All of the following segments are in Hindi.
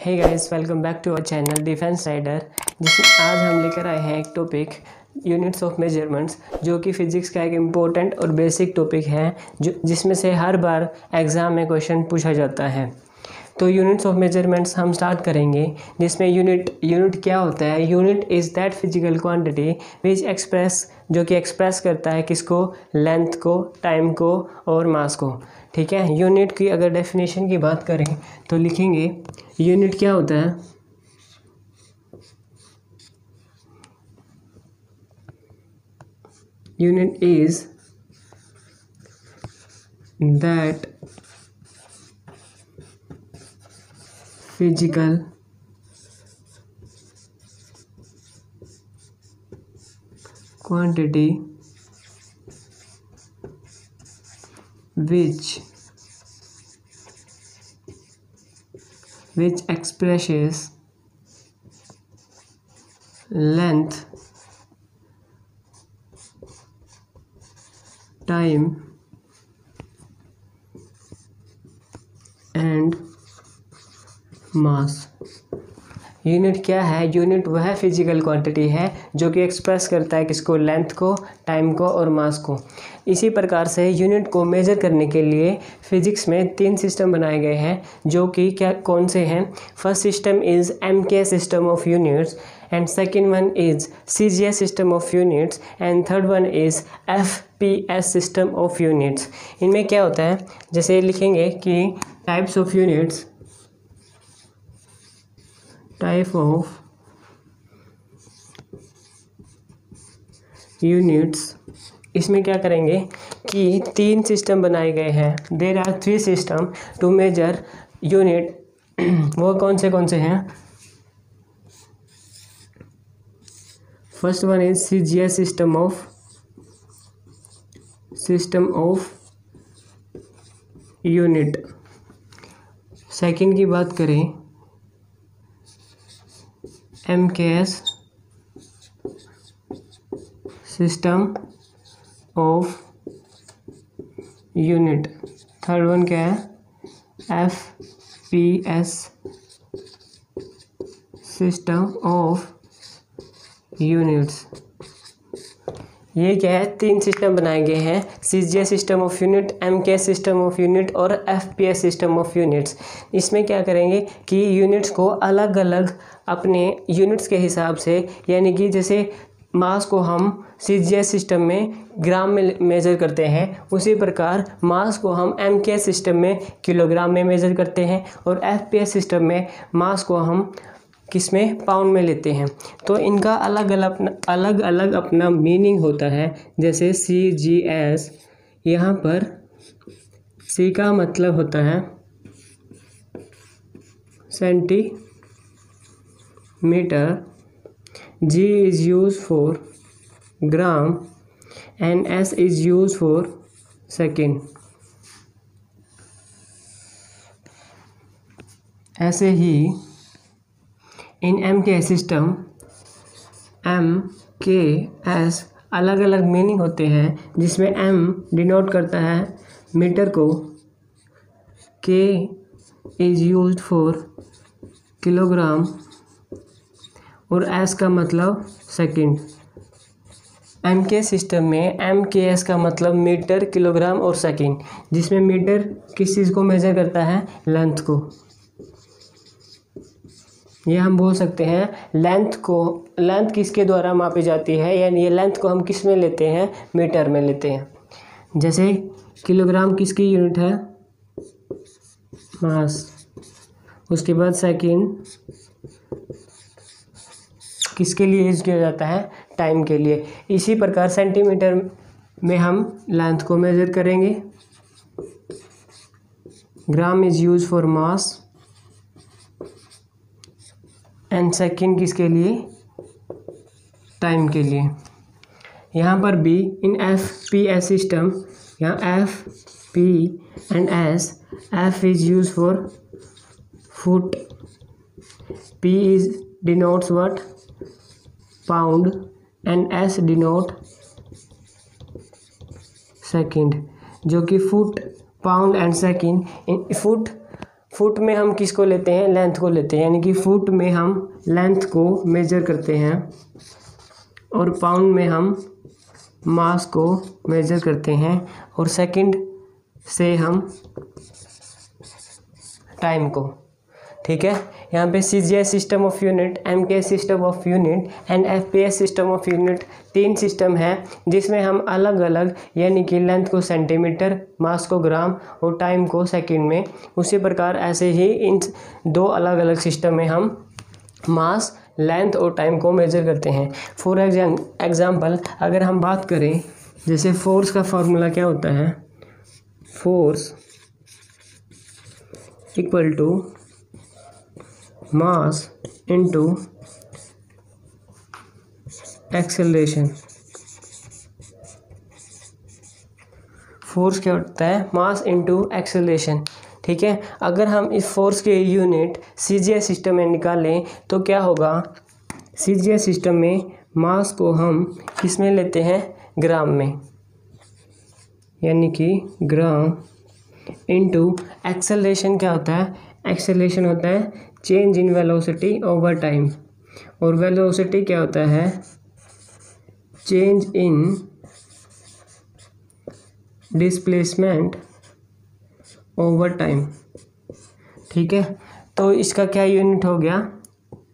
Hey guys, welcome back to our channel defence rider. जिसमें आज हम लेकर आए हैं एक टॉपिक यूनिट्स ऑफ मेजरमेंट्स, जो कि फिजिक्स का एक इम्पोर्टेंट और बेसिक टॉपिक है जिसमें से हर बार एग्ज़ाम में क्वेश्चन पूछा जाता है। तो यूनिट्स ऑफ मेजरमेंट्स हम स्टार्ट करेंगे, जिसमें यूनिट क्या होता है। Unit is that physical quantity which express, जो कि एक्सप्रेस करता है किसको, लेंथ को, टाइम को और मास को। ठीक है, यूनिट की अगर डेफिनेशन की बात करें तो लिखेंगे यूनिट क्या होता है। Unit is that physical quantity which expresses length, time and mass। Unit क्या है? यूनिट वह फिजिकल क्वांटिटी है जो कि एक्सप्रेस करता है किसको, लेंथ को, टाइम को और मास को। इसी प्रकार से यूनिट को मेजर करने के लिए फिजिक्स में 3 सिस्टम बनाए गए हैं, जो कि कौन से हैं। First system is MK system of units, and second one is CGS system of units, and third one is FPS system of units. इनमें क्या होता है, जैसे लिखेंगे कि types of units, type of units. इसमें क्या करेंगे कि 3 सिस्टम बनाए गए हैं। There are 3 system to measure unit. वो कौन से हैं? First one is CGS system of unit. Second की बात करें MKS system of unit. Third one क्या है? FPS system of units. ये क्या है? 3 सिस्टम बनाए गए हैं, CGS system of unit, MKS system of unit और FPS सिस्टम ऑफ यूनिट्स। इसमें क्या करेंगे कि यूनिट्स को अलग अलग अपने यूनिट्स के हिसाब से, यानी कि जैसे मास को हम CGS सिस्टम में ग्राम में मेज़र करते हैं, उसी प्रकार मास को हम MKS सिस्टम में किलोग्राम में मेज़र करते हैं, और FPS सिस्टम में मास को हम किस में, पाउंड में लेते हैं। तो इनका अलग अलग अपना मीनिंग होता है। जैसे CGS, यहाँ पर C का मतलब होता है centimetre, G is used for gram and S is used for second। ऐसे ही इन MK सिस्टम, MKS अलग अलग मीनिंग होते हैं, जिसमें M डिनोट करता है मीटर को, K is used for kilogram और S का मतलब सेकंड। MK सिस्टम में MKS का मतलब मीटर, किलोग्राम और सेकंड, जिसमें मीटर किस चीज़ को मेजर करता है, लेंथ को। ये हम बोल सकते हैं लेंथ किसके द्वारा मापी जाती है, यानी ये लेंथ को हम किस में लेते हैं, मीटर में लेते हैं। जैसे किलोग्राम किसकी यूनिट है, मास। उसके बाद सेकंड किसके लिए यूज़ किया जाता है, टाइम के लिए। इसी प्रकार सेंटीमीटर में हम लेंथ को मेजर करेंगे। Gram is use for mass, and second किसके लिए, टाइम के लिए। यहाँ पर भी इन FPS सिस्टम, यहाँ FP and S, F is use for foot, P is denotes what, pound, and S denote second, जो कि foot, pound and second. Foot foot में हम किसको लेते हैं, लेंथ को लेते हैं, यानी कि फुट में हम लेंथ को मेजर करते हैं और पाउंड में हम मास को मेजर करते हैं और सेकंड से हम टाइम को। ठीक है, यहाँ पे CGS system of unit, MKS system of unit and FPS system of unit 3 system है जिसमें हम अलग अलग यानी कि लेंथ को सेंटीमीटर, मास को ग्राम और टाइम को सेकंड में, उसी प्रकार ऐसे ही इन 2 अलग अलग सिस्टम में हम मास, लेंथ और टाइम को मेजर करते हैं। फॉर एग्जांपल अगर हम बात करें, जैसे फोर्स का फॉर्मूला क्या होता है, force equal to mass into acceleration. Force क्या होता है, मास इनटू एक्सेलरेशन। ठीक है, अगर हम इस फोर्स के यूनिट CGS सिस्टम में निकालें तो क्या होगा, CGS सिस्टम में मास को हम किस में लेते हैं, ग्राम में, यानी कि ग्राम इनटू एक्सेलरेशन क्या होता है, एक्सेलरेशन होता है change in velocity over time और वेलोसिटी क्या होता है, change in displacement over time. ठीक है, तो इसका क्या यूनिट हो गया,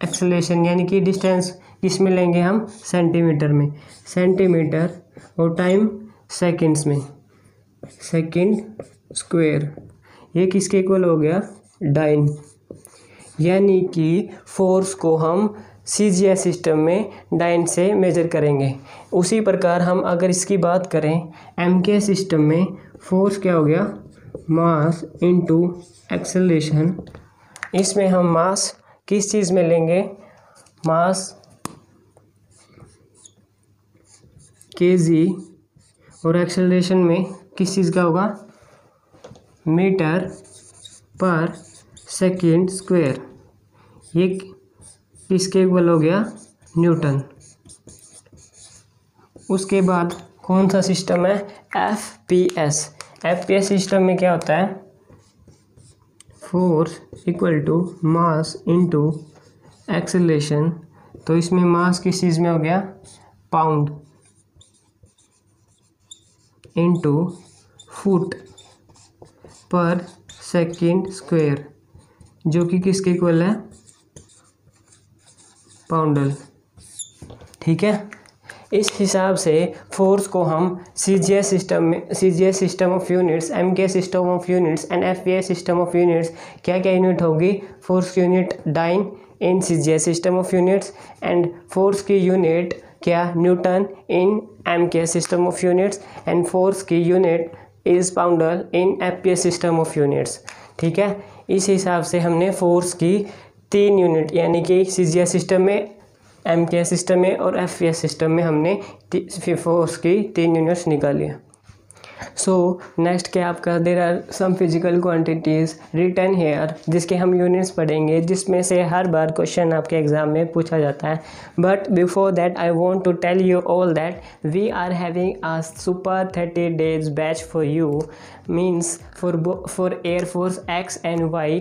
एक्सेलरेशन, यानी कि डिस्टेंस किस में लेंगे हम, सेंटीमीटर में, सेंटीमीटर और टाइम सेकंड्स में, सेकंड स्क्वायर। ये किसके इक्वल हो गया, डाइन। यानी कि फोर्स को हम CGS सिस्टम में डाइन से मेजर करेंगे। उसी प्रकार हम अगर इसकी बात करें MK सिस्टम में, फोर्स क्या हो गया, मास इनटू एक्सेलरेशन। इसमें हम मास किस चीज़ में लेंगे, मास kg और एक्सेलरेशन में किस चीज़ का होगा, मीटर पर सेकेंड स्क्वायर। ये किसके इक्वल हो गया, न्यूटन। उसके बाद कौन सा सिस्टम है, FPS सिस्टम में क्या होता है, force equal to mass into acceleration. तो इसमें मास किस चीज़ में हो गया, pound into foot per second square, जो कि किसके इक्वल है, पाउंडल। ठीक है, इस हिसाब से फोर्स को हम CGS system of units, MK system of units and FPS system of units, क्या क्या यूनिट होगी, फोर्स की unit dyne in CGS system of units and force की यूनिट क्या, newton in MK system of units and force की unit is poundal in FPS system of units. ठीक है, इस हिसाब से हमने फोर्स की 3 यूनिट यानी कि CGS सिस्टम में, MK सिस्टम में और FPS सिस्टम में हमने फोर्स की 3 यूनिट्स निकाली है। सो नेक्स्ट क्या आपका, there are some physical quantities written here, जिसके हम यूनिट्स पढ़ेंगे, जिसमें से हर बार क्वेश्चन आपके एग्जाम में पूछा जाता है। But before that I want to tell you all that we are having a super 30 days batch for you, means for air force X and Y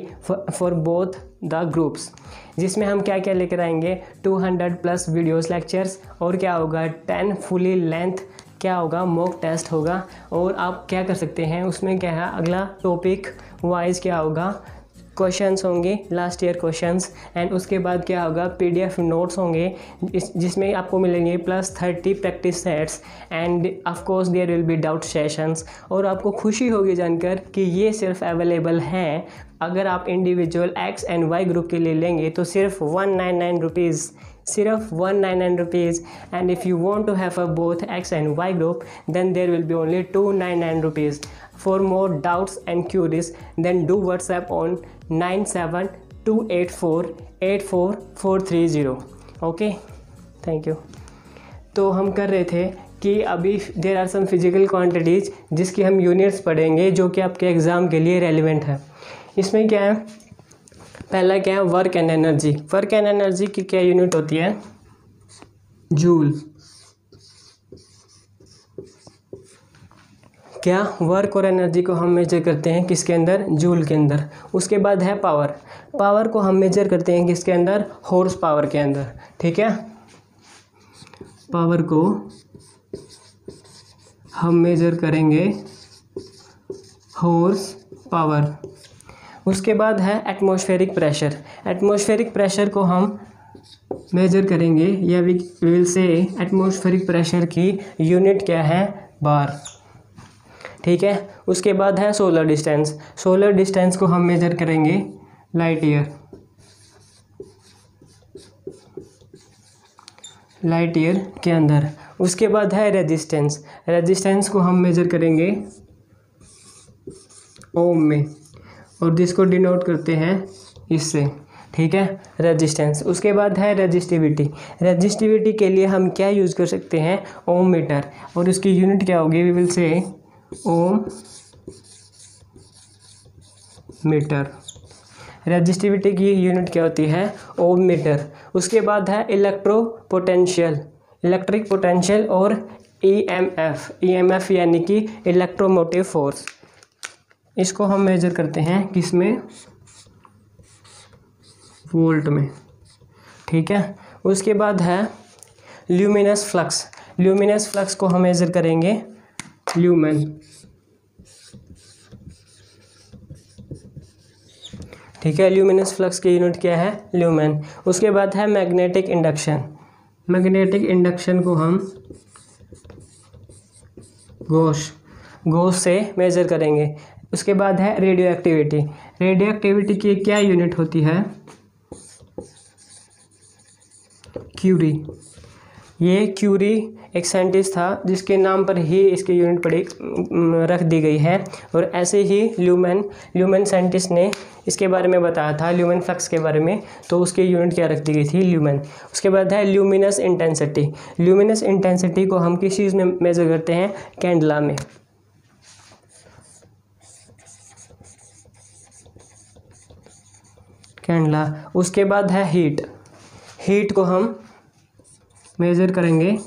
for both the groups, जिसमें हम क्या क्या लेकर आएंगे, 200+ वीडियोस लेक्चर्स और क्या होगा, 10 फुली लेंथ क्या होगा, मॉक टेस्ट होगा। और आप क्या कर सकते हैं, उसमें क्या है, अगला टॉपिक वाइज क्या होगा, क्वेश्चंस होंगे, लास्ट ईयर क्वेश्चंस, एंड उसके बाद क्या होगा, PDF नोट्स होंगे जिसमें आपको मिलेंगे +30 practice sets and of course there will be doubt sessions. और आपको खुशी होगी जानकर कि ये सिर्फ अवेलेबल हैं, अगर आप individual X and Y group के लिए लेंगे तो सिर्फ 199 रुपीज़, सिर्फ 199 rupees. And if you want to have a both X and Y group then there will be only 299 rupees. For more doubts and queries, then do WhatsApp on 9728484430. Okay, thank you. तो हम कर रहे थे कि अभी there are some physical quantities जिसकी हम यूनिट्स पढ़ेंगे जो कि आपके एग्ज़ाम के लिए रेलिवेंट है। इसमें क्या है, पहला क्या है, work and energy. Work and energy की क्या यूनिट होती है, जूल। क्या वर्क और एनर्जी को हम मेजर करते हैं किसके अंदर, जूल के अंदर। उसके बाद है पावर, पावर को हम मेजर करते हैं किसके अंदर, हॉर्स पावर के अंदर, ठीक है। पावर को हम मेजर करेंगे हॉर्स पावर। उसके बाद है एटमॉस्फेरिक प्रेशर, एटमॉस्फेरिक प्रेशर को हम मेजर करेंगे या we will say atmospheric pressure की यूनिट क्या है, बार, ठीक है। उसके बाद है सोलर डिस्टेंस, सोलर डिस्टेंस को हम मेजर करेंगे लाइट ईयर, लाइट ईयर के अंदर। उसके बाद है रेजिस्टेंस, रेजिस्टेंस को हम मेजर करेंगे ओम में, और जिसको डिनोट करते हैं इससे, ठीक है, रेजिस्टेंस। उसके बाद है रेजिस्टिविटी, रेजिस्टिविटी के लिए हम क्या यूज़ कर सकते हैं, ओम मीटर, और उसकी यूनिट क्या होगी, we will say ohm metre. Resistivity की यूनिट क्या होती है, ओम मीटर। उसके बाद है इलेक्ट्रो पोटेंशियल, इलेक्ट्रिक पोटेंशियल और ईएमएफ, ईएमएफ यानी कि इलेक्ट्रोमोटिव फोर्स, इसको हम मेजर करते हैं किस में, वोल्ट में, ठीक है। उसके बाद है ल्यूमिनस फ्लक्स, ल्यूमिनस फ्लक्स को हम मेजर करेंगे ल्यूमेन, ठीक है। ल्यूमिनस फ्लक्स की यूनिट क्या है, ल्यूमेन। उसके बाद है मैग्नेटिक इंडक्शन, मैग्नेटिक इंडक्शन को हम गॉस से मेजर करेंगे। उसके बाद है रेडियो एक्टिविटी, रेडियो एक्टिविटी की क्या यूनिट होती है, क्यूरी। ये क्यूरी एक साइंटिस्ट था जिसके नाम पर ही इसकी यूनिट रख दी गई है, और ऐसे ही ल्यूमेन, ल्यूमेन साइंटिस्ट ने इसके बारे में बताया था, ल्यूमेन फ्लक्स के बारे में, तो उसकी यूनिट क्या रख दी गई थी, ल्यूमेन। उसके बाद है ल्यूमिनस इंटेंसिटी, ल्यूमिनस इंटेंसिटी को हम किस चीज़ में मेजर करते हैं, कैंडला में, कैंडला। उसके बाद है हीट, हीट को हम मेजर करेंगे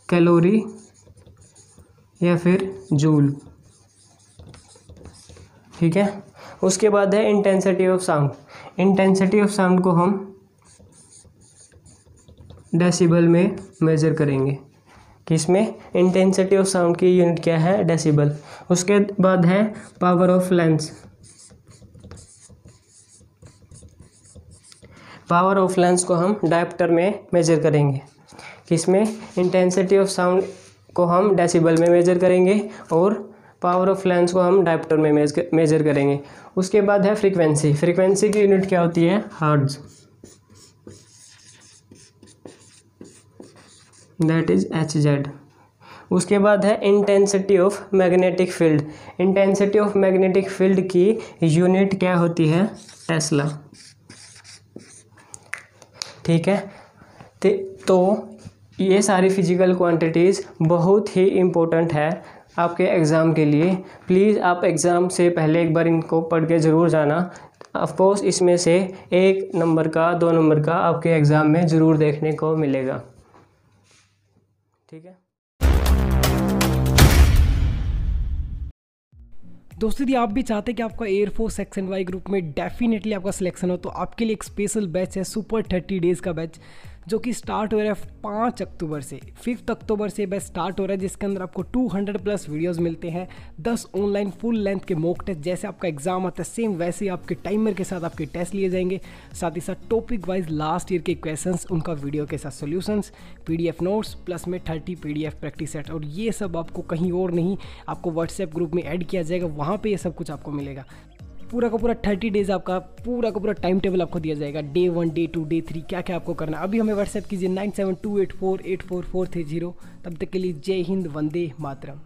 कैलोरी या फिर जूल, ठीक है। उसके बाद है intensity of sound, intensity of sound को हम डेसिबल में मेजर करेंगे, किसमें, इंटेंसिटी ऑफ साउंड की यूनिट क्या है, डेसिबल। उसके बाद है power of lens, power of lens को हम डायप्टर में मेजर करेंगे, किसमें, इंटेंसिटी ऑफ साउंड को हम डेसिबल में मेजर करेंगे और पावर ऑफ लेंस को हम डायप्टर में मेजर करेंगे। उसके बाद है फ्रीक्वेंसी, फ्रीक्वेंसी की यूनिट क्या होती है, हर्ट्ज, दैट इज HZ। उसके बाद है intensity of magnetic field, intensity of magnetic field की यूनिट क्या होती है, टेस्ला, ठीक है। तो ये सारी फिजिकल क्वांटिटीज़ बहुत ही इम्पोर्टेंट है आपके एग्ज़ाम के लिए। प्लीज़ आप एग्ज़ाम से पहले एक बार इनको पढ़ के ज़रूर जाना। ऑफकोर्स इसमें से 1 नंबर का 2 नंबर का आपके एग्ज़ाम में ज़रूर देखने को मिलेगा, ठीक है। दोस्तों यदि आप भी चाहते हैं कि आपका एयरफोर्स सेक्शन वाई ग्रुप में डेफिनेटली आपका सिलेक्शन हो, तो आपके लिए एक स्पेशल बैच है, सुपर 30 डेज़ का बैच, जो कि स्टार्ट हो रहा है 5 अक्टूबर से। 5 अक्टूबर से बैच स्टार्ट हो रहा है, जिसके अंदर आपको 200+ वीडियोस मिलते हैं, 10 ऑनलाइन फुल लेंथ के मॉक टेस्ट, जैसे आपका एग्जाम आता है सेम वैसे ही आपके टाइमर के साथ आपके टेस्ट लिए जाएंगे। साथ ही साथ टॉपिक वाइज लास्ट ईयर के क्वेश्चंस, उनका वीडियो के साथ सॉल्यूशंस, PDF नोट्स, प्लस में 30 PDF प्रैक्टिस सेट, और ये सब आपको कहीं और नहीं, आपको व्हाट्सएप ग्रुप में ऐड किया जाएगा, वहाँ पर ये सब कुछ आपको मिलेगा। पूरा का पूरा 30 डेज़ आपका पूरा का पूरा टाइम टेबल आपको दिया जाएगा, Day 1, Day 2, Day 3 क्या क्या आपको करना है। अभी हमें व्हाट्सएप कीजिए 9728484430। तब तक के लिए जय हिंद, वंदे मातरम।